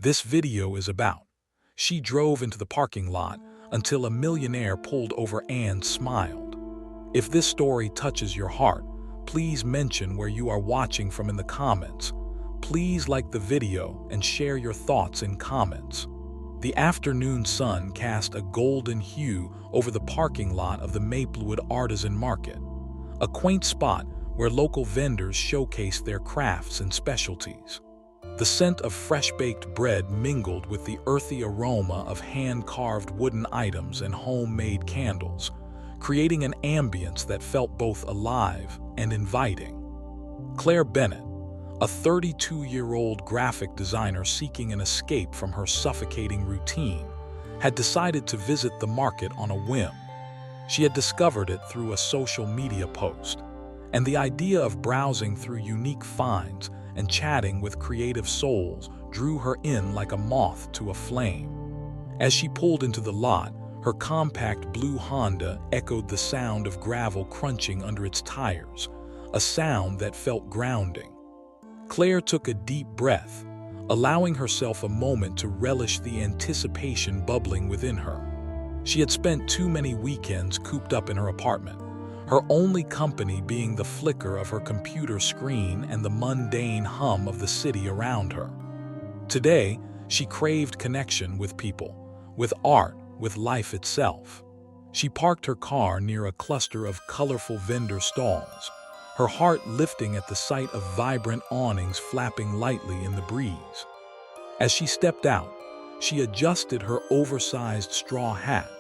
this video is about. She drove into the parking lot until a millionaire pulled over and smiled. If this story touches your heart, please mention where you are watching from in the comments. Please like the video and share your thoughts in comments. The afternoon sun cast a golden hue over the parking lot of the Maplewood Artisan Market, a quaint spot where local vendors showcased their crafts and specialties. The scent of fresh-baked bread mingled with the earthy aroma of hand-carved wooden items and homemade candles, creating an ambience that felt both alive and inviting. Claire Bennett, a 32-year-old graphic designer seeking an escape from her suffocating routine, had decided to visit the market on a whim. She had discovered it through a social media post, and the idea of browsing through unique finds and chatting with creative souls drew her in like a moth to a flame. As she pulled into the lot, her compact blue Honda echoed the sound of gravel crunching under its tires, a sound that felt grounding. Claire took a deep breath, allowing herself a moment to relish the anticipation bubbling within her. She had spent too many weekends cooped up in her apartment, her only company being the flicker of her computer screen and the mundane hum of the city around her. Today, she craved connection with people, with art, with life itself. She parked her car near a cluster of colorful vendor stalls, her heart lifting at the sight of vibrant awnings flapping lightly in the breeze. As she stepped out, she adjusted her oversized straw hat,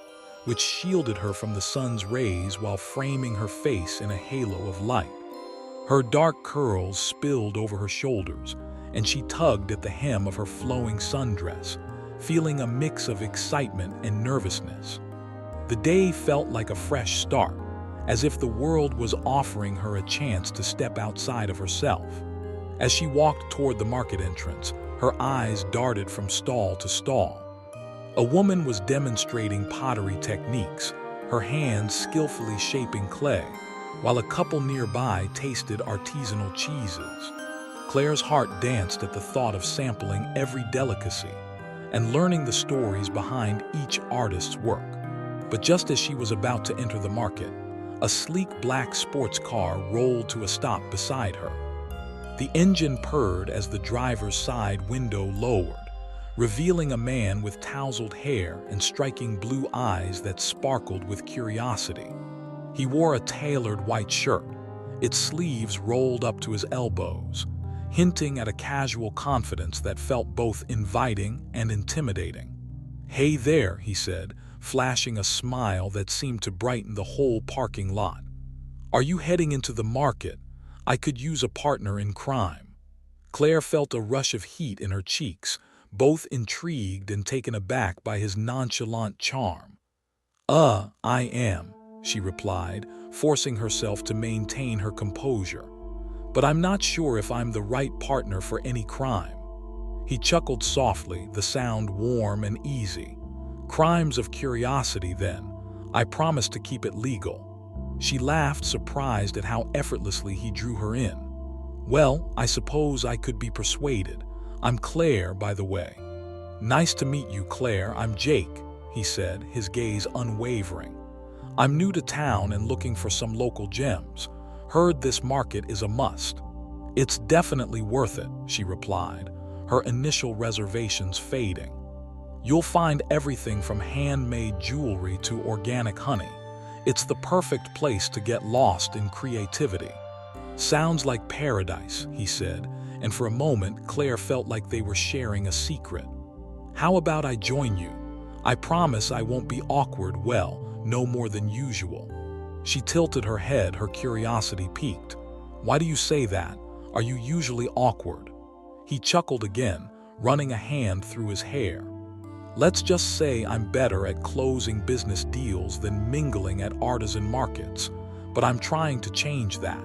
which shielded her from the sun's rays while framing her face in a halo of light. Her dark curls spilled over her shoulders, and she tugged at the hem of her flowing sundress, feeling a mix of excitement and nervousness. The day felt like a fresh start, as if the world was offering her a chance to step outside of herself. As she walked toward the market entrance, her eyes darted from stall to stall. A woman was demonstrating pottery techniques, her hands skillfully shaping clay, while a couple nearby tasted artisanal cheeses. Claire's heart danced at the thought of sampling every delicacy and learning the stories behind each artist's work. But just as she was about to enter the market, a sleek black sports car rolled to a stop beside her. The engine purred as the driver's side window lowered, revealing a man with tousled hair and striking blue eyes that sparkled with curiosity. He wore a tailored white shirt, its sleeves rolled up to his elbows, hinting at a casual confidence that felt both inviting and intimidating. "Hey there," he said, flashing a smile that seemed to brighten the whole parking lot. "Are you heading into the market? I could use a partner in crime." Claire felt a rush of heat in her cheeks, both intrigued and taken aback by his nonchalant charm. I am," she replied, forcing herself to maintain her composure. "But I'm not sure if I'm the right partner for any crime." He chuckled softly, the sound warm and easy. "Crimes of curiosity, then. I promise to keep it legal." She laughed, surprised at how effortlessly he drew her in. "Well, I suppose I could be persuaded. I'm Claire, by the way." "Nice to meet you, Claire. I'm Jake," he said, his gaze unwavering. "I'm new to town and looking for some local gems. Heard this market is a must." "It's definitely worth it," she replied, her initial reservations fading. "You'll find everything from handmade jewelry to organic honey. It's the perfect place to get lost in creativity." "Sounds like paradise," he said, and for a moment Claire felt like they were sharing a secret. "How about I join you? I promise I won't be awkward, well, no more than usual." She tilted her head, her curiosity piqued. "Why do you say that? Are you usually awkward?" He chuckled again, running a hand through his hair. "Let's just say I'm better at closing business deals than mingling at artisan markets, but I'm trying to change that."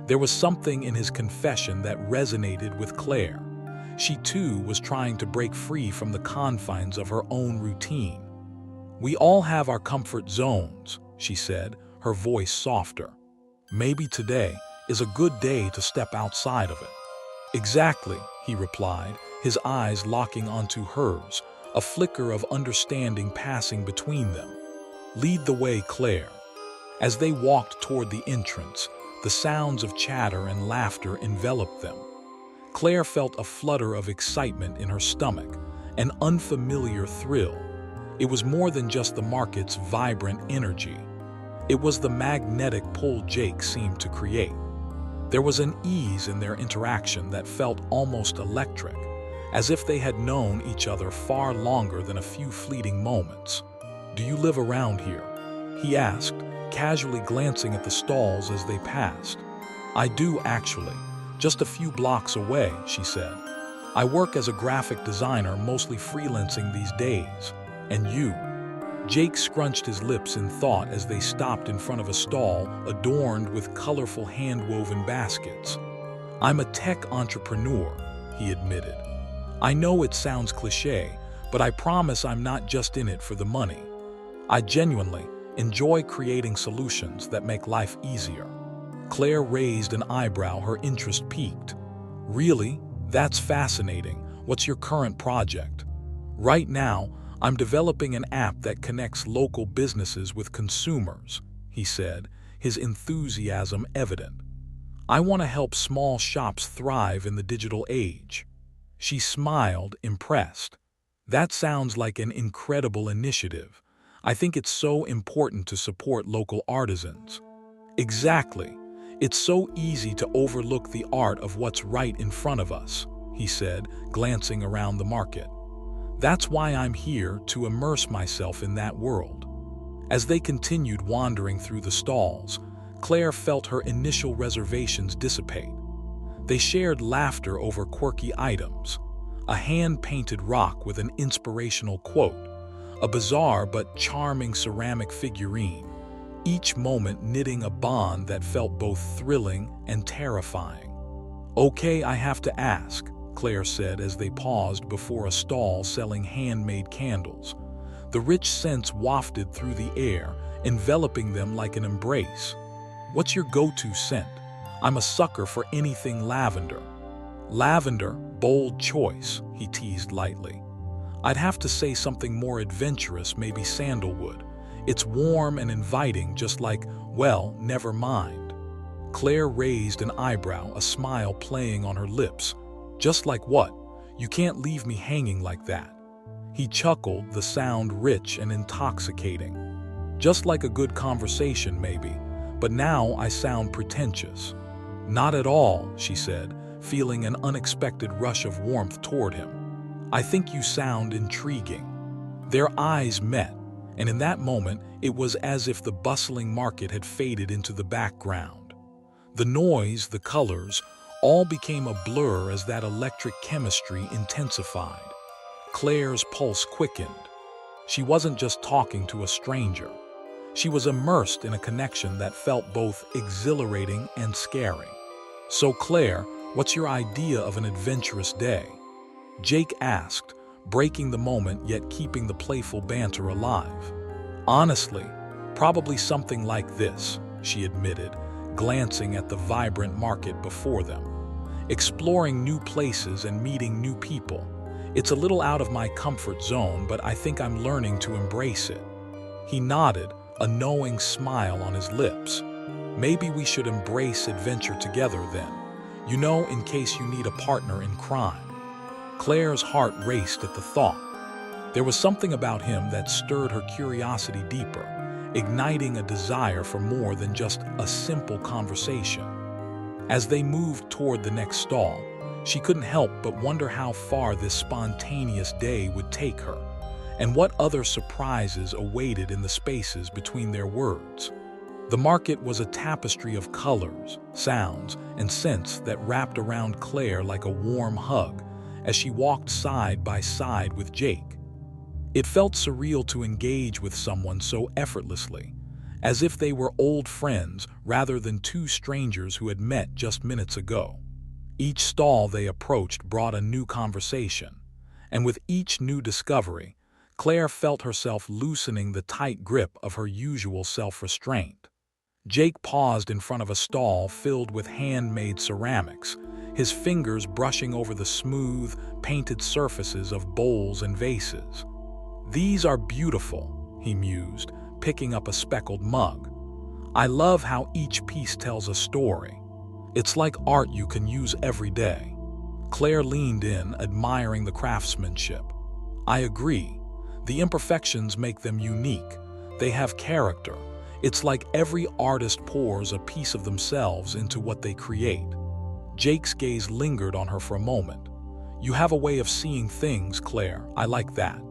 There was something in his confession that resonated with Claire. She too was trying to break free from the confines of her own routine. "We all have our comfort zones," she said, her voice softer. "Maybe today is a good day to step outside of it." "Exactly," he replied, his eyes locking onto hers, a flicker of understanding passing between them. "Lead the way, Claire." As they walked toward the entrance, the sounds of chatter and laughter enveloped them. Claire felt a flutter of excitement in her stomach, an unfamiliar thrill. It was more than just the market's vibrant energy. It was the magnetic pull Jake seemed to create. There was an ease in their interaction that felt almost electric, as if they had known each other far longer than a few fleeting moments. "Do you live around here?" he asked, casually glancing at the stalls as they passed. "I do, actually. Just a few blocks away," she said. "I work as a graphic designer, mostly freelancing these days. And you?" Jake scrunched his lips in thought as they stopped in front of a stall adorned with colorful hand-woven baskets. "I'm a tech entrepreneur," he admitted. "I know it sounds cliché, but I promise I'm not just in it for the money. I genuinely enjoy creating solutions that make life easier." Claire raised an eyebrow, her interest piqued. "Really? That's fascinating. What's your current project?" "Right now, I'm developing an app that connects local businesses with consumers," he said, his enthusiasm evident. "I want to help small shops thrive in the digital age." She smiled, impressed. "That sounds like an incredible initiative. I think it's so important to support local artisans." "Exactly. It's so easy to overlook the art of what's right in front of us," he said, glancing around the market. "That's why I'm here, to immerse myself in that world." As they continued wandering through the stalls, Claire felt her initial reservations dissipate. They shared laughter over quirky items, a hand-painted rock with an inspirational quote, a bizarre but charming ceramic figurine, each moment knitting a bond that felt both thrilling and terrifying. "Okay, I have to ask," Claire said as they paused before a stall selling handmade candles. The rich scents wafted through the air, enveloping them like an embrace. "What's your go-to scent? I'm a sucker for anything lavender." "Lavender, bold choice," he teased lightly. "I'd have to say something more adventurous, maybe sandalwood. It's warm and inviting, just like, well, never mind." Claire raised an eyebrow, a smile playing on her lips. "Just like what? You can't leave me hanging like that." He chuckled, the sound rich and intoxicating. "Just like a good conversation, maybe, but now I sound pretentious." "Not at all," she said, feeling an unexpected rush of warmth toward him. "I think you sound intriguing." Their eyes met, and in that moment it was as if the bustling market had faded into the background. The noise, the colors, all became a blur as that electric chemistry intensified. Claire's pulse quickened. She wasn't just talking to a stranger. She was immersed in a connection that felt both exhilarating and scary. "So Claire, what's your idea of an adventurous day?" Jake asked, breaking the moment yet keeping the playful banter alive. "Honestly, probably something like this," she admitted, glancing at the vibrant market before them. "Exploring new places and meeting new people. It's a little out of my comfort zone, but I think I'm learning to embrace it." He nodded, a knowing smile on his lips. "Maybe we should embrace adventure together then. You know, in case you need a partner in crime." Claire's heart raced at the thought. There was something about him that stirred her curiosity deeper, igniting a desire for more than just a simple conversation. As they moved toward the next stall, she couldn't help but wonder how far this spontaneous day would take her, and what other surprises awaited in the spaces between their words. The market was a tapestry of colors, sounds, and scents that wrapped around Claire like a warm hug as she walked side by side with Jake. It felt surreal to engage with someone so effortlessly, as if they were old friends rather than two strangers who had met just minutes ago. Each stall they approached brought a new conversation, and with each new discovery, Claire felt herself loosening the tight grip of her usual self-restraint. Jake paused in front of a stall filled with handmade ceramics, his fingers brushing over the smooth, painted surfaces of bowls and vases. "These are beautiful," he mused, picking up a speckled mug. "I love how each piece tells a story. It's like art you can use every day." Claire leaned in, admiring the craftsmanship. "I agree. The imperfections make them unique. They have character. It's like every artist pours a piece of themselves into what they create." Jake's gaze lingered on her for a moment. "You have a way of seeing things, Claire. I like that."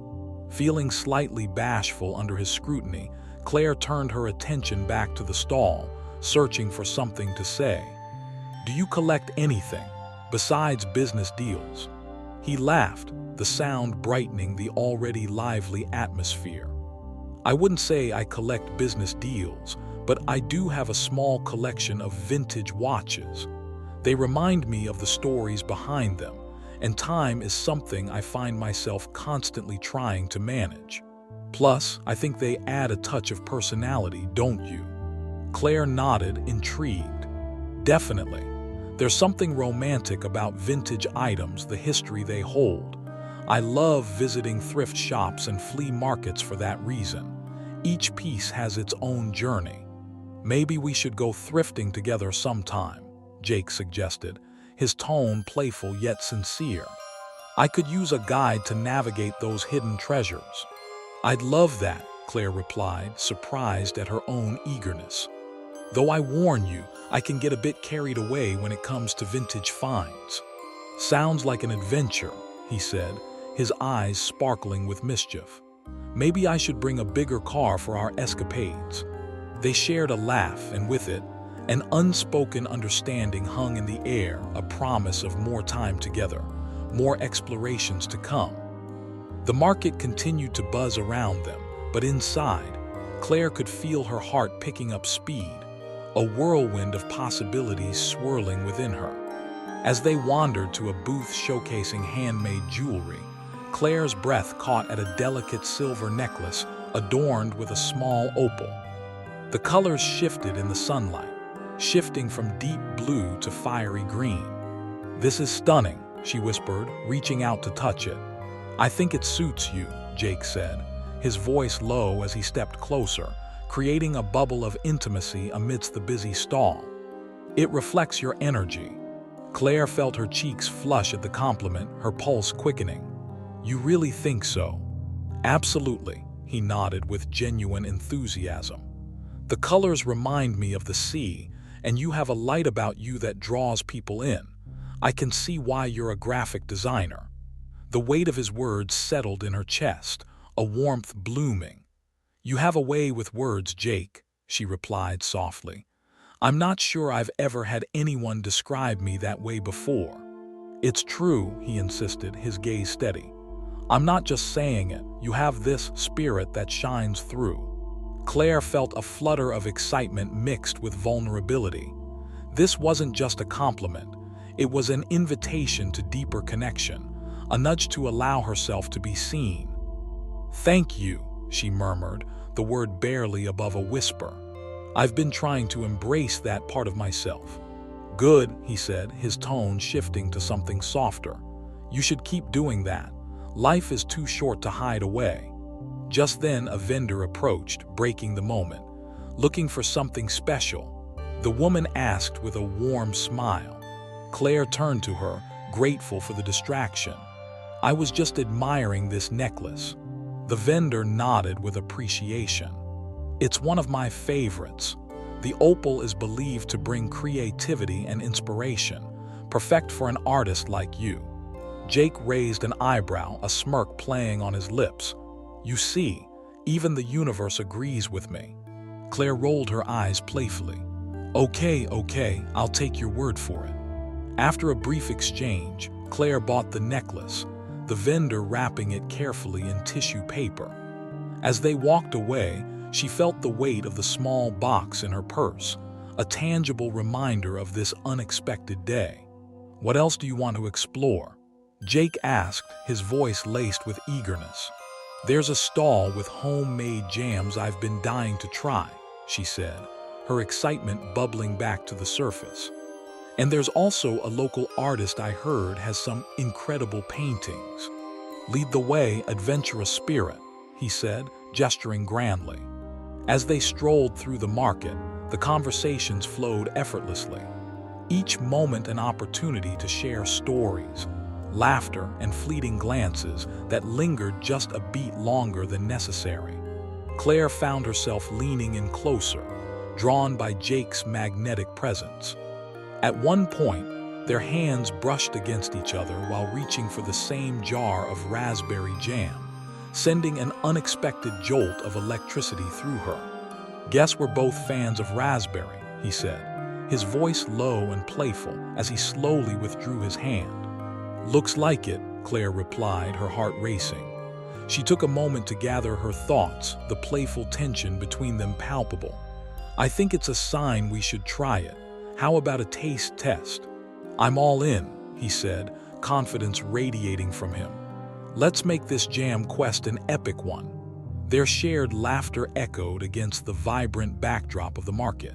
Feeling slightly bashful under his scrutiny, Claire turned her attention back to the stall, searching for something to say. "Do you collect anything besides business deals?" He laughed, the sound brightening the already lively atmosphere. "I wouldn't say I collect business deals, but I do have a small collection of vintage watches. They remind me of the stories behind them, and time is something I find myself constantly trying to manage. Plus, I think they add a touch of personality, don't you?" Claire nodded, intrigued. "Definitely. There's something romantic about vintage items, the history they hold. I love visiting thrift shops and flea markets for that reason. Each piece has its own journey." "Maybe we should go thrifting together sometime," Jake suggested, his tone playful yet sincere. "I could use a guide to navigate those hidden treasures." "I'd love that," Claire replied, surprised at her own eagerness. "Though I warn you, I can get a bit carried away when it comes to vintage finds." "Sounds like an adventure," he said, his eyes sparkling with mischief. "Maybe I should bring a bigger car for our escapades." They shared a laugh, and with it, an unspoken understanding hung in the air, a promise of more time together, more explorations to come. The market continued to buzz around them, but inside, Claire could feel her heart picking up speed, a whirlwind of possibilities swirling within her. As they wandered to a booth showcasing handmade jewelry, Claire's breath caught at a delicate silver necklace adorned with a small opal. The colors shifted in the sunlight, shifting from deep blue to fiery green. "This is stunning," she whispered, reaching out to touch it. "I think it suits you," Jake said, his voice low as he stepped closer, creating a bubble of intimacy amidst the busy stall. "It reflects your energy." Claire felt her cheeks flush at the compliment, her pulse quickening. "You really think so?" "Absolutely," he nodded with genuine enthusiasm. "The colors remind me of the sea, and you have a light about you that draws people in. I can see why you're a graphic designer." The weight of his words settled in her chest, a warmth blooming. "You have a way with words, Jake," she replied softly. "I'm not sure I've ever had anyone describe me that way before." "It's true," he insisted, his gaze steady. "I'm not just saying it. You have this spirit that shines through." Claire felt a flutter of excitement mixed with vulnerability. This wasn't just a compliment. It was an invitation to deeper connection, a nudge to allow herself to be seen. "Thank you," she murmured, the word barely above a whisper. "I've been trying to embrace that part of myself." "Good," he said, his tone shifting to something softer. "You should keep doing that. Life is too short to hide away." Just then, a vendor approached, breaking the moment, looking for something special. The woman asked with a warm smile. Claire turned to her, grateful for the distraction. "I was just admiring this necklace." The vendor nodded with appreciation. "It's one of my favorites. The opal is believed to bring creativity and inspiration, perfect for an artist like you." Jake raised an eyebrow, a smirk playing on his lips. "You see, even the universe agrees with me." Claire rolled her eyes playfully. Okay, I'll take your word for it." After a brief exchange, Claire bought the necklace, the vendor wrapping it carefully in tissue paper. As they walked away, she felt the weight of the small box in her purse, a tangible reminder of this unexpected day. "What else do you want to explore?" Jake asked, his voice laced with eagerness. "There's a stall with homemade jams I've been dying to try," she said, her excitement bubbling back to the surface. And there's also a local artist I heard has some incredible paintings. Lead the way, adventurous spirit, he said, gesturing grandly. As they strolled through the market, the conversations flowed effortlessly. Each moment an opportunity to share stories, laughter, and fleeting glances that lingered just a beat longer than necessary. Claire found herself leaning in closer, drawn by Jake's magnetic presence. At one point, their hands brushed against each other while reaching for the same jar of raspberry jam, sending an unexpected jolt of electricity through her. "Guess we're both fans of raspberry," he said, his voice low and playful as he slowly withdrew his hand. "Looks like it," Claire replied, her heart racing. She took a moment to gather her thoughts, the playful tension between them palpable. "I think it's a sign we should try it. How about a taste test?" "I'm all in," he said, confidence radiating from him. "Let's make this jam quest an epic one." Their shared laughter echoed against the vibrant backdrop of the market.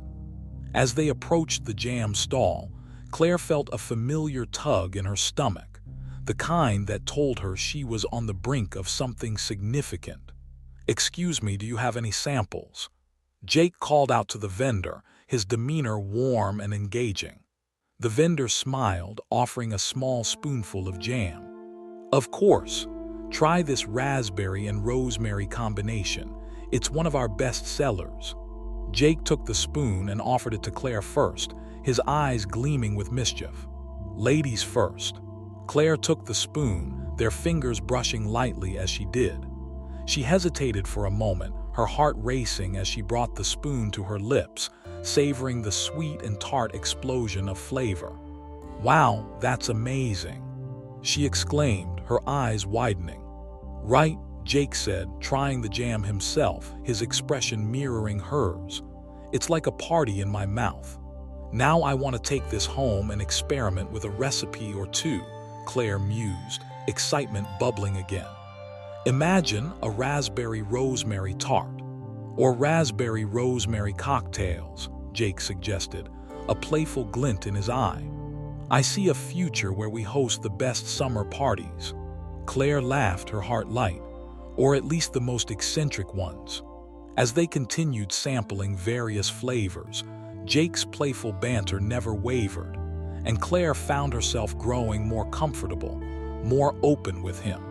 As they approached the jam stall, Claire felt a familiar tug in her stomach, the kind that told her she was on the brink of something significant. "Excuse me, do you have any samples?" Jake called out to the vendor, his demeanor warm and engaging. The vendor smiled, offering a small spoonful of jam. "Of course. Try this raspberry and rosemary combination. It's one of our best sellers." Jake took the spoon and offered it to Claire first, his eyes gleaming with mischief. "Ladies first." Claire took the spoon, their fingers brushing lightly as she did. She hesitated for a moment, her heart racing as she brought the spoon to her lips, savoring the sweet and tart explosion of flavor. "Wow, that's amazing," she exclaimed, her eyes widening. "Right," Jake said, trying the jam himself, his expression mirroring hers. "It's like a party in my mouth. Now I want to take this home and experiment with a recipe or two," Claire mused, excitement bubbling again. "Imagine a raspberry rosemary tart, or raspberry rosemary cocktails," Jake suggested, a playful glint in his eye. "I see a future where we host the best summer parties." Claire laughed, her heart light, or at least the most eccentric ones. As they continued sampling various flavors, Jake's playful banter never wavered, and Claire found herself growing more comfortable, more open with him.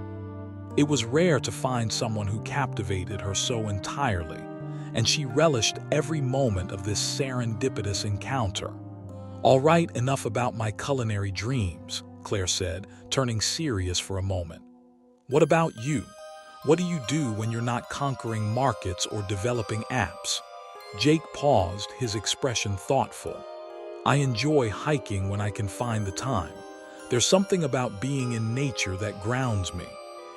It was rare to find someone who captivated her so entirely, and she relished every moment of this serendipitous encounter. "All right, enough about my culinary dreams," Claire said, turning serious for a moment. "What about you? What do you do when you're not conquering markets or developing apps?" Jake paused, his expression thoughtful. "I enjoy hiking when I can find the time. There's something about being in nature that grounds me.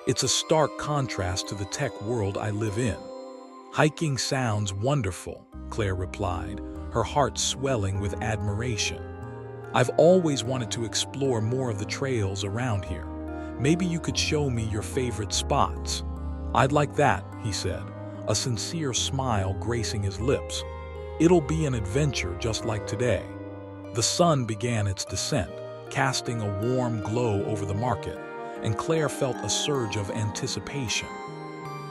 It's a stark contrast to the tech world I live in." "Hiking sounds wonderful," Claire replied, her heart swelling with admiration. "I've always wanted to explore more of the trails around here. Maybe you could show me your favorite spots." "I'd like that," he said, a sincere smile gracing his lips. "It'll be an adventure just like today." The sun began its descent, casting a warm glow over the market, and Claire felt a surge of anticipation.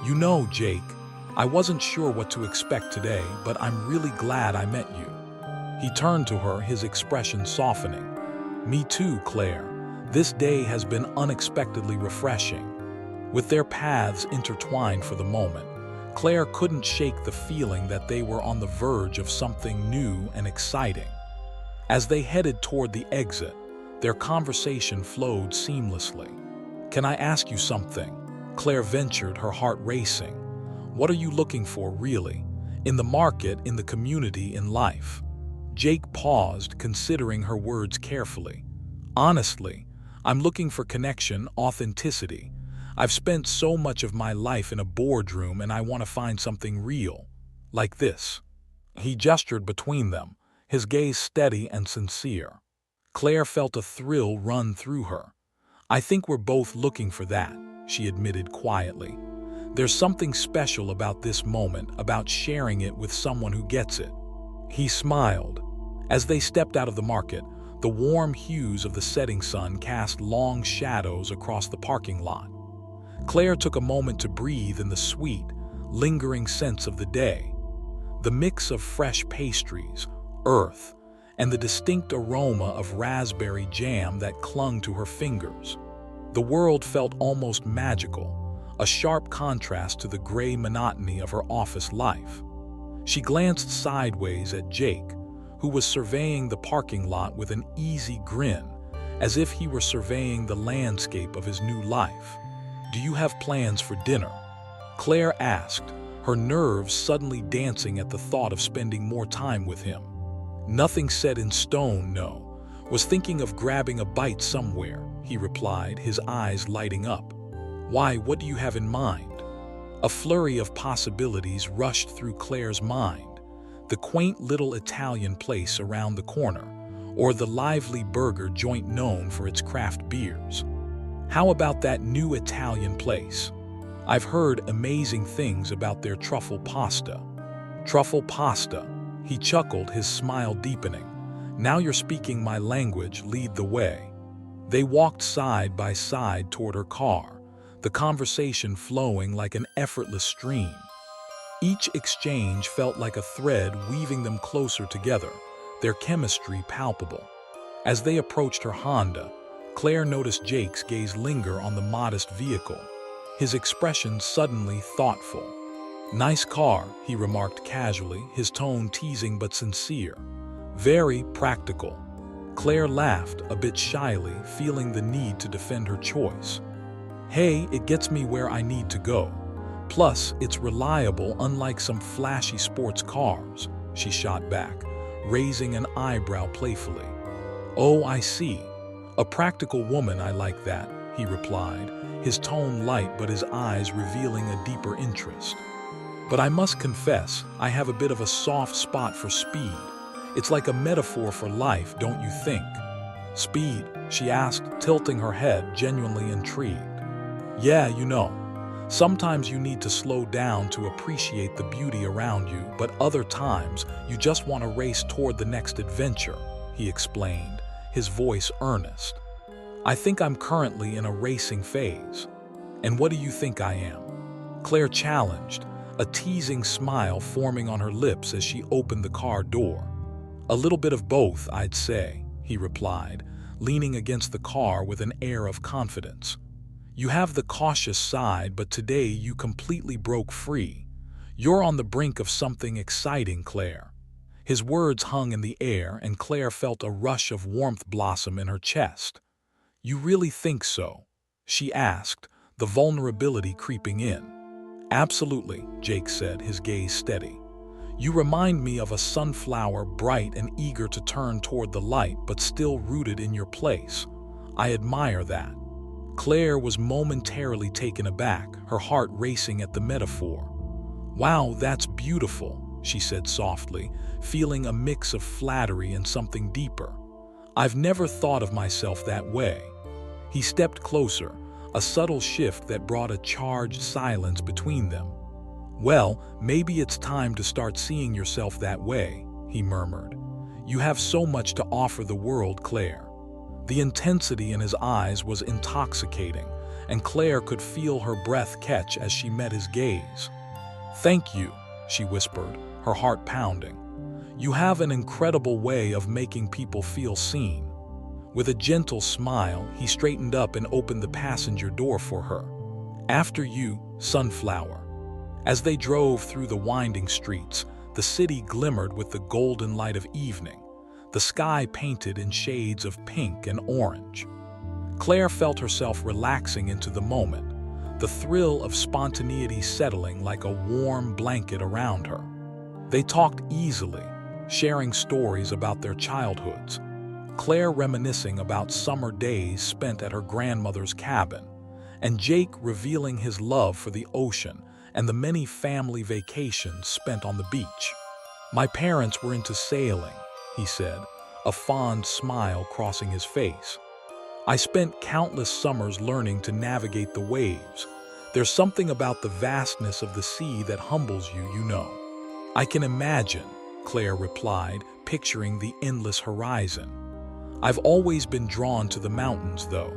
"You know, Jake, I wasn't sure what to expect today, but I'm really glad I met you." He turned to her, his expression softening. "Me too, Claire. This day has been unexpectedly refreshing." With their paths intertwined for the moment, Claire couldn't shake the feeling that they were on the verge of something new and exciting. As they headed toward the exit, their conversation flowed seamlessly. "Can I ask you something?" Claire ventured, her heart racing. "What are you looking for, really? In the market, in the community, in life?" Jake paused, considering her words carefully. "Honestly, I'm looking for connection, authenticity. I've spent so much of my life in a boardroom and I want to find something real, like this." He gestured between them, his gaze steady and sincere. Claire felt a thrill run through her. "I think we're both looking for that," she admitted quietly. "There's something special about this moment, about sharing it with someone who gets it." He smiled. As they stepped out of the market, The warm hues of the setting sun cast long shadows across the parking lot. Claire took a moment to breathe in the sweet, lingering scents of the day. The mix of fresh pastries, earth, and the distinct aroma of raspberry jam that clung to her fingers. The world felt almost magical, a sharp contrast to the gray monotony of her office life. She glanced sideways at Jake, who was surveying the parking lot with an easy grin, as if he were surveying the landscape of his new life. "Do you have plans for dinner?" Claire asked, her nerves suddenly dancing at the thought of spending more time with him. "Nothing set in stone, no. Was thinking of grabbing a bite somewhere," he replied, his eyes lighting up. "Why, what do you have in mind?" A flurry of possibilities rushed through Claire's mind. The quaint little Italian place around the corner, or the lively burger joint known for its craft beers. How about that new Italian place? I've heard amazing things about their truffle pasta. Truffle pasta, he chuckled, his smile deepening. "Now you're speaking my language, lead the way." They walked side by side toward her car, the conversation flowing like an effortless stream. Each exchange felt like a thread weaving them closer together, their chemistry palpable. As they approached her Honda, Claire noticed Jake's gaze linger on the modest vehicle, his expression suddenly thoughtful. "Nice car," he remarked casually, his tone teasing but sincere. "Very practical." Claire laughed, a bit shyly, feeling the need to defend her choice. "Hey, it gets me where I need to go. Plus, it's reliable unlike some flashy sports cars," she shot back, raising an eyebrow playfully. "Oh, I see. A practical woman, I like that," he replied, his tone light but his eyes revealing a deeper interest. "But I must confess, I have a bit of a soft spot for speed. It's like a metaphor for life, don't you think?" "Speed?" she asked, tilting her head, genuinely intrigued. "Yeah, you know. Sometimes you need to slow down to appreciate the beauty around you, but other times you just want to race toward the next adventure," he explained, his voice earnest. "I think I'm currently in a racing phase." "And what do you think I am?" Claire challenged, a teasing smile forming on her lips as she opened the car door. "A little bit of both, I'd say," he replied, leaning against the car with an air of confidence. "You have the cautious side, but today you completely broke free. You're on the brink of something exciting, Claire." His words hung in the air, and Claire felt a rush of warmth blossom in her chest. "You really think so?" she asked, the vulnerability creeping in. "Absolutely," Jake said, his gaze steady. "You remind me of a sunflower, bright and eager to turn toward the light, but still rooted in your place. I admire that." Claire was momentarily taken aback, her heart racing at the metaphor. "Wow, that's beautiful," she said softly, feeling a mix of flattery and something deeper. "I've never thought of myself that way." He stepped closer, a subtle shift that brought a charged silence between them. "Well, maybe it's time to start seeing yourself that way," he murmured. "You have so much to offer the world, Claire." The intensity in his eyes was intoxicating, and Claire could feel her breath catch as she met his gaze. "Thank you," she whispered, her heart pounding. "You have an incredible way of making people feel seen." With a gentle smile, he straightened up and opened the passenger door for her. "After you, Sunflower." As they drove through the winding streets, the city glimmered with the golden light of evening, the sky painted in shades of pink and orange. Claire felt herself relaxing into the moment, the thrill of spontaneity settling like a warm blanket around her. They talked easily, sharing stories about their childhoods, Claire reminiscing about summer days spent at her grandmother's cabin, and Jake revealing his love for the ocean and the many family vacations spent on the beach. "My parents were into sailing," he said, a fond smile crossing his face. "I spent countless summers learning to navigate the waves. There's something about the vastness of the sea that humbles you, you know." "I can imagine," Claire replied, picturing the endless horizon. I've always been drawn to the mountains, though.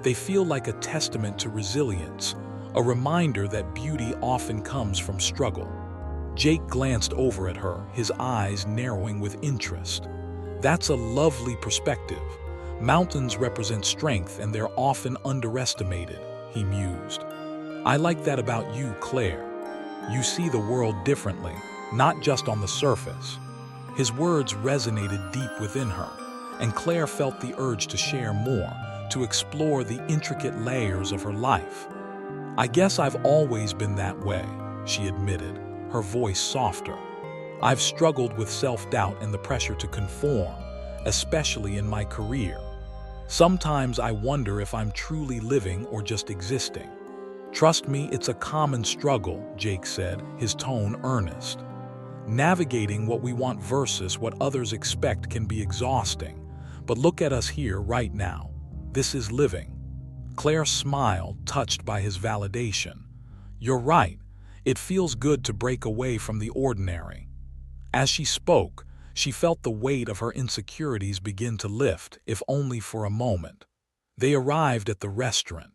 They feel like a testament to resilience, a reminder that beauty often comes from struggle. Jake glanced over at her, his eyes narrowing with interest. That's a lovely perspective. Mountains represent strength and they're often underestimated, he mused. I like that about you, Claire. You see the world differently, not just on the surface. His words resonated deep within her, and Claire felt the urge to share more, to explore the intricate layers of her life. I guess I've always been that way, she admitted, her voice softer. I've struggled with self-doubt and the pressure to conform, especially in my career. Sometimes I wonder if I'm truly living or just existing. Trust me, it's a common struggle, Jake said, his tone earnest. Navigating what we want versus what others expect can be exhausting. But look at us here right now. This is living. Claire smiled, touched by his validation. You're right. It feels good to break away from the ordinary. As she spoke, she felt the weight of her insecurities begin to lift, if only for a moment. They arrived at the restaurant,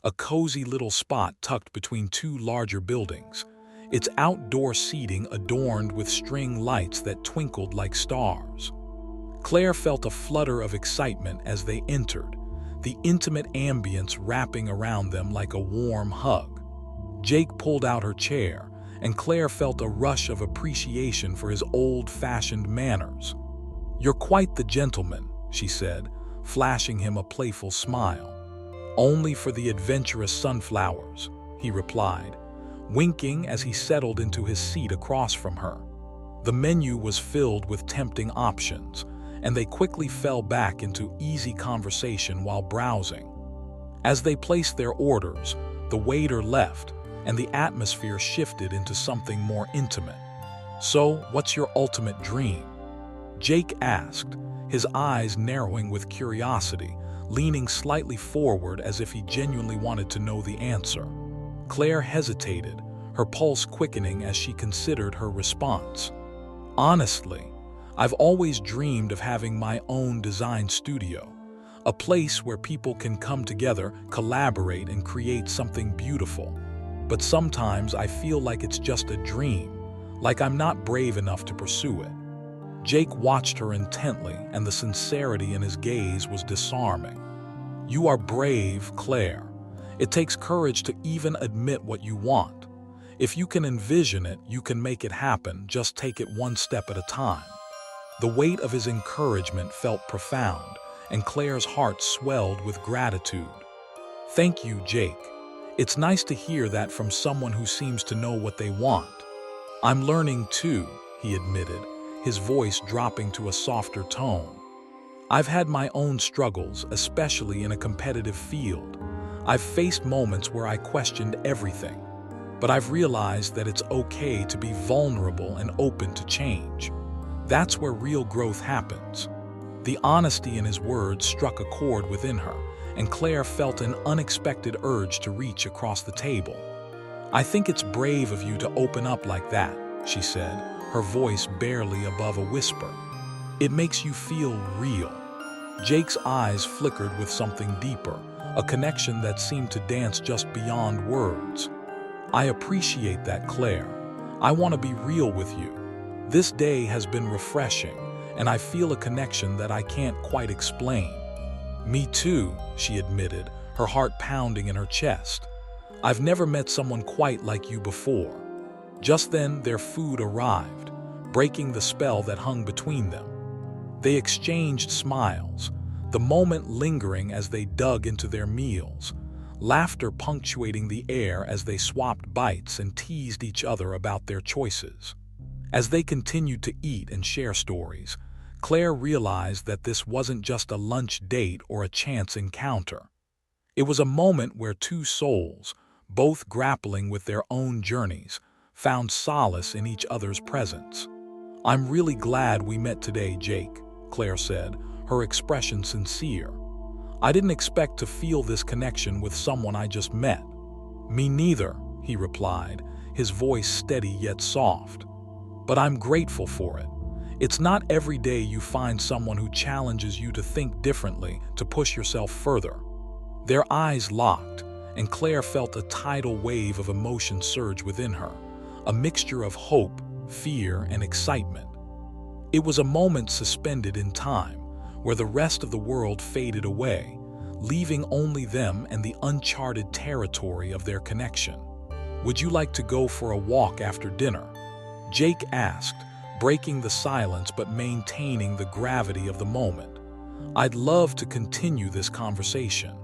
a cozy little spot tucked between two larger buildings, its outdoor seating adorned with string lights that twinkled like stars. Claire felt a flutter of excitement as they entered, the intimate ambience wrapping around them like a warm hug. Jake pulled out her chair, and Claire felt a rush of appreciation for his old-fashioned manners. You're quite the gentleman, she said, flashing him a playful smile. Only for the adventurous sunflowers, he replied, winking as he settled into his seat across from her. The menu was filled with tempting options, and they quickly fell back into easy conversation while browsing. As they placed their orders, the waiter left, and the atmosphere shifted into something more intimate. So, what's your ultimate dream? Jake asked, his eyes narrowing with curiosity, leaning slightly forward as if he genuinely wanted to know the answer. Claire hesitated, her pulse quickening as she considered her response. Honestly, I've always dreamed of having my own design studio, a place where people can come together, collaborate, and create something beautiful. But sometimes I feel like it's just a dream, like I'm not brave enough to pursue it. Jake watched her intently, and the sincerity in his gaze was disarming. You are brave, Claire. It takes courage to even admit what you want. If you can envision it, you can make it happen. Just take it one step at a time. The weight of his encouragement felt profound, and Claire's heart swelled with gratitude. Thank you, Jake. It's nice to hear that from someone who seems to know what they want. I'm learning too, he admitted, his voice dropping to a softer tone. I've had my own struggles, especially in a competitive field. I've faced moments where I questioned everything, but I've realized that it's okay to be vulnerable and open to change. That's where real growth happens. The honesty in his words struck a chord within her, and Claire felt an unexpected urge to reach across the table. I think it's brave of you to open up like that, she said, her voice barely above a whisper. It makes you feel real. Jake's eyes flickered with something deeper, a connection that seemed to dance just beyond words. I appreciate that, Claire. I want to be real with you. This day has been refreshing, and I feel a connection that I can't quite explain. Me too, she admitted, her heart pounding in her chest. I've never met someone quite like you before. Just then, their food arrived, breaking the spell that hung between them. They exchanged smiles, the moment lingering as they dug into their meals, laughter punctuating the air as they swapped bites and teased each other about their choices. As they continued to eat and share stories, Claire realized that this wasn't just a lunch date or a chance encounter. It was a moment where two souls, both grappling with their own journeys, found solace in each other's presence. I'm really glad we met today, Jake, Claire said, her expression sincere. I didn't expect to feel this connection with someone I just met. Me neither, he replied, his voice steady yet soft. But I'm grateful for it. It's not every day you find someone who challenges you to think differently, to push yourself further. Their eyes locked, and Claire felt a tidal wave of emotion surge within her, a mixture of hope, fear, and excitement. It was a moment suspended in time, where the rest of the world faded away, leaving only them and the uncharted territory of their connection. "Would you like to go for a walk after dinner?" Jake asked, breaking the silence but maintaining the gravity of the moment. "I'd love to continue this conversation."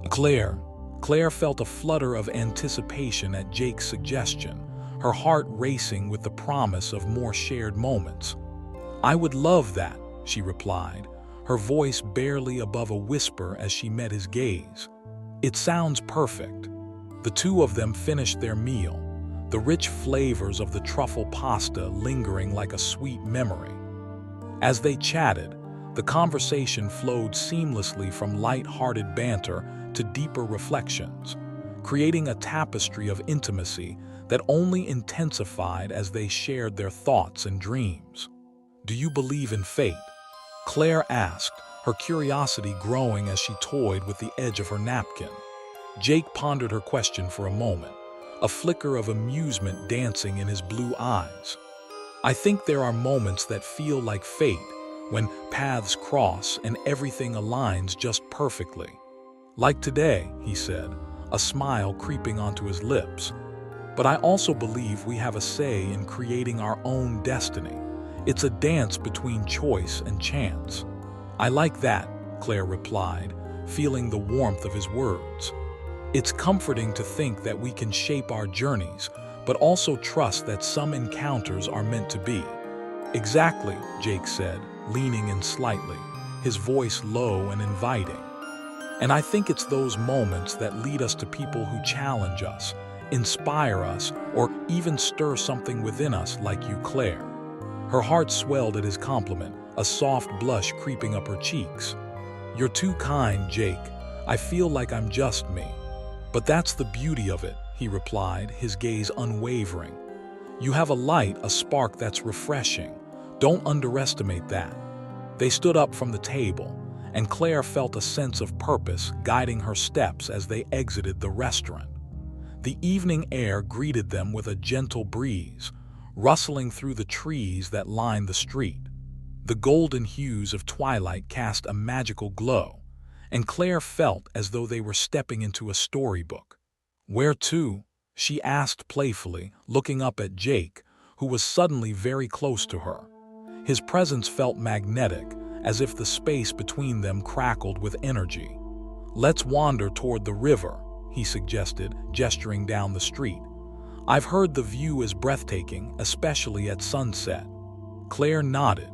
Claire felt a flutter of anticipation at Jake's suggestion, her heart racing with the promise of more shared moments. "I would love that," she replied, her voice barely above a whisper as she met his gaze. "It sounds perfect." The two of them finished their meal, the rich flavors of the truffle pasta lingering like a sweet memory. As they chatted, the conversation flowed seamlessly from light-hearted banter to deeper reflections, creating a tapestry of intimacy that only intensified as they shared their thoughts and dreams. "Do you believe in fate?" Claire asked, her curiosity growing as she toyed with the edge of her napkin. Jake pondered her question for a moment, a flicker of amusement dancing in his blue eyes. "I think there are moments that feel like fate, when paths cross and everything aligns just perfectly. Like today," he said, a smile creeping onto his lips. "But I also believe we have a say in creating our own destiny. It's a dance between choice and chance." "I like that," Claire replied, feeling the warmth of his words. "It's comforting to think that we can shape our journeys, but also trust that some encounters are meant to be." "Exactly," Jake said, leaning in slightly, his voice low and inviting. "And I think it's those moments that lead us to people who challenge us, inspire us, or even stir something within us like you, Claire." Her heart swelled at his compliment, a soft blush creeping up her cheeks. "You're too kind, Jake. I feel like I'm just me." "But that's the beauty of it," he replied, his gaze unwavering. "You have a light, a spark that's refreshing. Don't underestimate that." They stood up from the table, and Claire felt a sense of purpose guiding her steps as they exited the restaurant. The evening air greeted them with a gentle breeze, rustling through the trees that lined the street. The golden hues of twilight cast a magical glow, and Claire felt as though they were stepping into a storybook. "Where to?" she asked playfully, looking up at Jake, who was suddenly very close to her. His presence felt magnetic, as if the space between them crackled with energy. "Let's wander toward the river," he suggested, gesturing down the street. "I've heard the view is breathtaking, especially at sunset." Claire nodded,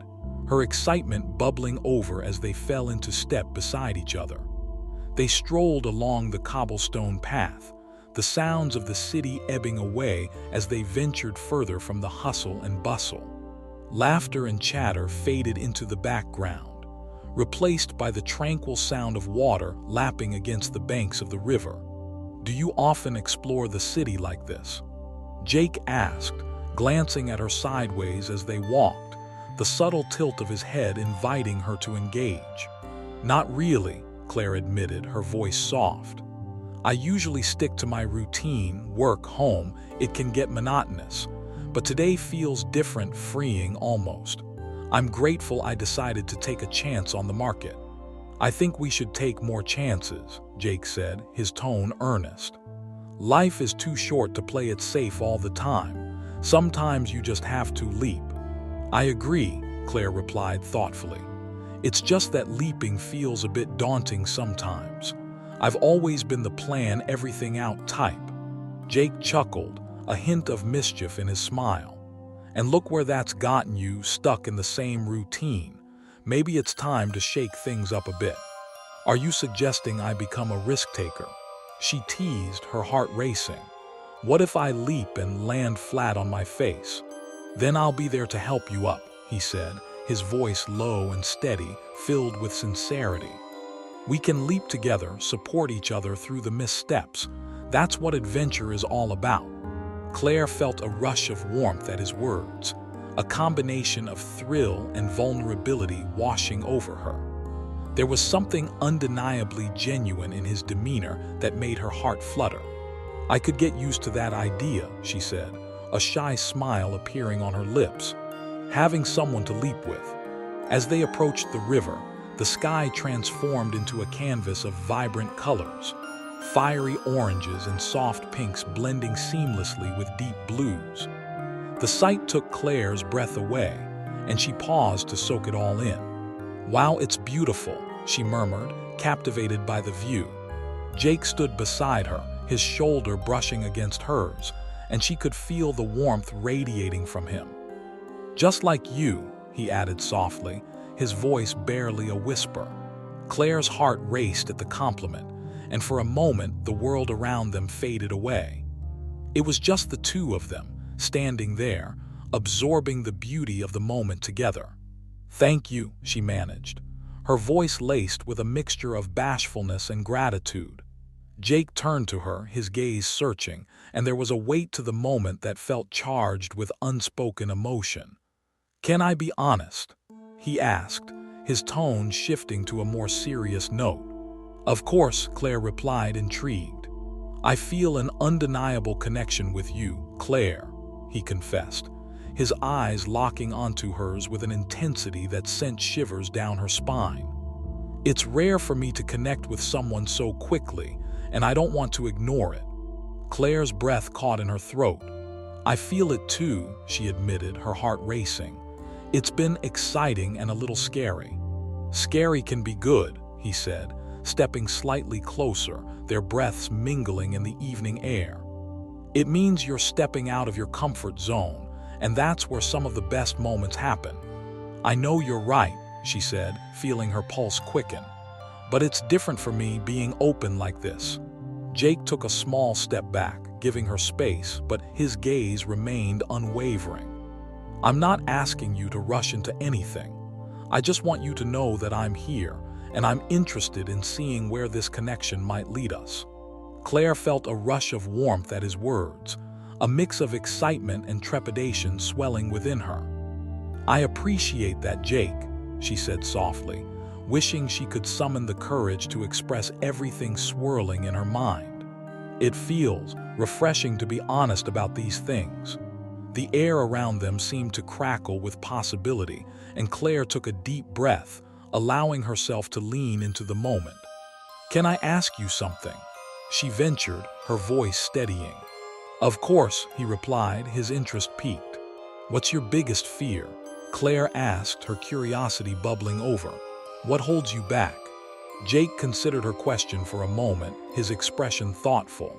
her excitement bubbling over as they fell into step beside each other. They strolled along the cobblestone path, the sounds of the city ebbing away as they ventured further from the hustle and bustle. Laughter and chatter faded into the background, replaced by the tranquil sound of water lapping against the banks of the river. "Do you often explore the city like this?" Jake asked, glancing at her sideways as they walked, the subtle tilt of his head inviting her to engage. "Not really," Claire admitted, her voice soft. "I usually stick to my routine, work, home. It can get monotonous. But today feels different, freeing almost. I'm grateful I decided to take a chance on the market." "I think we should take more chances," Jake said, his tone earnest. "Life is too short to play it safe all the time. Sometimes you just have to leap." "I agree," Claire replied thoughtfully. "It's just that leaping feels a bit daunting sometimes. I've always been the plan everything out type." Jake chuckled, a hint of mischief in his smile. "And look where that's gotten you, stuck in the same routine. Maybe it's time to shake things up a bit." "Are you suggesting I become a risk-taker?" she teased, her heart racing. "What if I leap and land flat on my face?" "Then I'll be there to help you up," he said, his voice low and steady, filled with sincerity. "We can leap together, support each other through the missteps. That's what adventure is all about." Claire felt a rush of warmth at his words, a combination of thrill and vulnerability washing over her. There was something undeniably genuine in his demeanor that made her heart flutter. "I could get used to that idea," she said, a shy smile appearing on her lips. "Having someone to leap with." As they approached the river, the sky transformed into a canvas of vibrant colors, fiery oranges and soft pinks blending seamlessly with deep blues. The sight took Claire's breath away, and she paused to soak it all in. "Wow, it's beautiful," she murmured, captivated by the view. Jake stood beside her, his shoulder brushing against hers, and she could feel the warmth radiating from him. "Just like you," he added softly, his voice barely a whisper. Claire's heart raced at the compliment, and for a moment the world around them faded away. It was just the two of them, standing there, absorbing the beauty of the moment together. "Thank you," she managed, her voice laced with a mixture of bashfulness and gratitude. Jake turned to her, his gaze searching, and there was a weight to the moment that felt charged with unspoken emotion. "Can I be honest?" he asked, his tone shifting to a more serious note. "Of course," Claire replied, intrigued. "I feel an undeniable connection with you, Claire," he confessed, his eyes locking onto hers with an intensity that sent shivers down her spine. "It's rare for me to connect with someone so quickly, and I don't want to ignore it." Claire's breath caught in her throat. "I feel it too," she admitted, her heart racing. "It's been exciting and a little scary." "Scary can be good," he said, stepping slightly closer, their breaths mingling in the evening air. "It means you're stepping out of your comfort zone, and that's where some of the best moments happen." "I know you're right," she said, feeling her pulse quicken. "But it's different for me being open like this." Jake took a small step back, giving her space, but his gaze remained unwavering. "I'm not asking you to rush into anything. I just want you to know that I'm here, and I'm interested in seeing where this connection might lead us." Claire felt a rush of warmth at his words, a mix of excitement and trepidation swelling within her. "I appreciate that, Jake," she said softly, wishing she could summon the courage to express everything swirling in her mind. "It feels refreshing to be honest about these things." The air around them seemed to crackle with possibility, and Claire took a deep breath, allowing herself to lean into the moment. "Can I ask you something?" she ventured, her voice steadying. "Of course," he replied, his interest piqued. "What's your biggest fear?" Claire asked, her curiosity bubbling over. "What holds you back?" Jake considered her question for a moment, his expression thoughtful.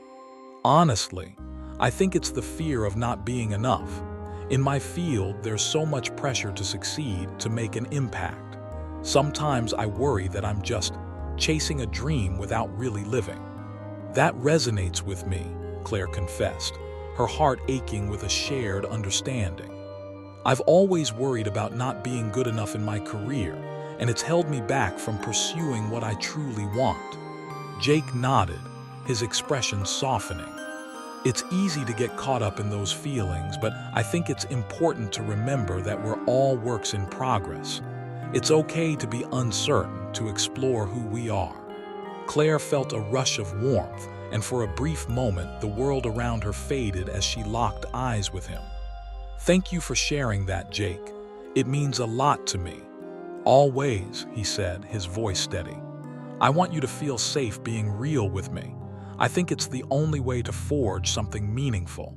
"Honestly, I think it's the fear of not being enough. In my field, there's so much pressure to succeed, to make an impact. Sometimes I worry that I'm just chasing a dream without really living." "That resonates with me," Claire confessed, her heart aching with a shared understanding. "I've always worried about not being good enough in my career, and it's held me back from pursuing what I truly want." Jake nodded, his expression softening. "It's easy to get caught up in those feelings, but I think it's important to remember that we're all works in progress. It's okay to be uncertain, to explore who we are." Claire felt a rush of warmth, and for a brief moment the world around her faded as she locked eyes with him. "Thank you for sharing that, Jake. It means a lot to me." "Always," he said, his voice steady. "I want you to feel safe being real with me. I think it's the only way to forge something meaningful."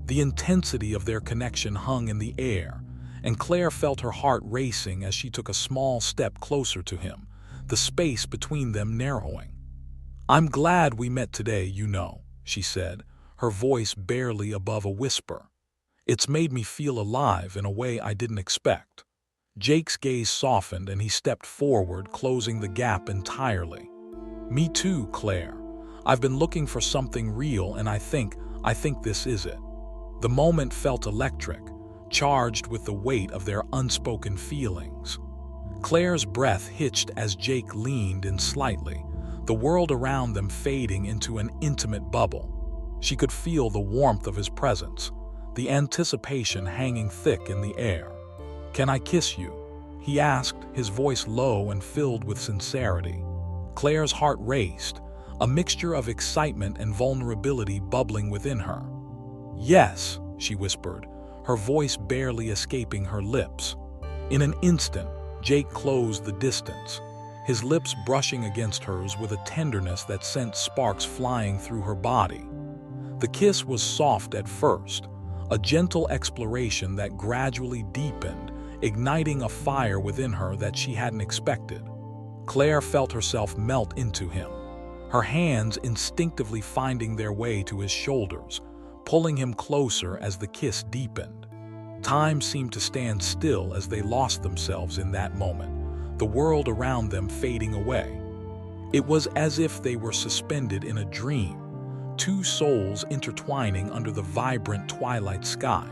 The intensity of their connection hung in the air, and Claire felt her heart racing as she took a small step closer to him, the space between them narrowing. "I'm glad we met today, you know," she said, her voice barely above a whisper. "It's made me feel alive in a way I didn't expect." Jake's gaze softened and he stepped forward, closing the gap entirely. "Me too, Claire. I've been looking for something real, and I think this is it." The moment felt electric, charged with the weight of their unspoken feelings. Claire's breath hitched as Jake leaned in slightly, the world around them fading into an intimate bubble. She could feel the warmth of his presence, the anticipation hanging thick in the air. "Can I kiss you?" he asked, his voice low and filled with sincerity. Claire's heart raced, a mixture of excitement and vulnerability bubbling within her. "Yes," she whispered, her voice barely escaping her lips. In an instant, Jake closed the distance, his lips brushing against hers with a tenderness that sent sparks flying through her body. The kiss was soft at first, a gentle exploration that gradually deepened, igniting a fire within her that she hadn't expected. Claire felt herself melt into him, her hands instinctively finding their way to his shoulders, pulling him closer as the kiss deepened. Time seemed to stand still as they lost themselves in that moment, the world around them fading away. It was as if they were suspended in a dream, two souls intertwining under the vibrant twilight sky.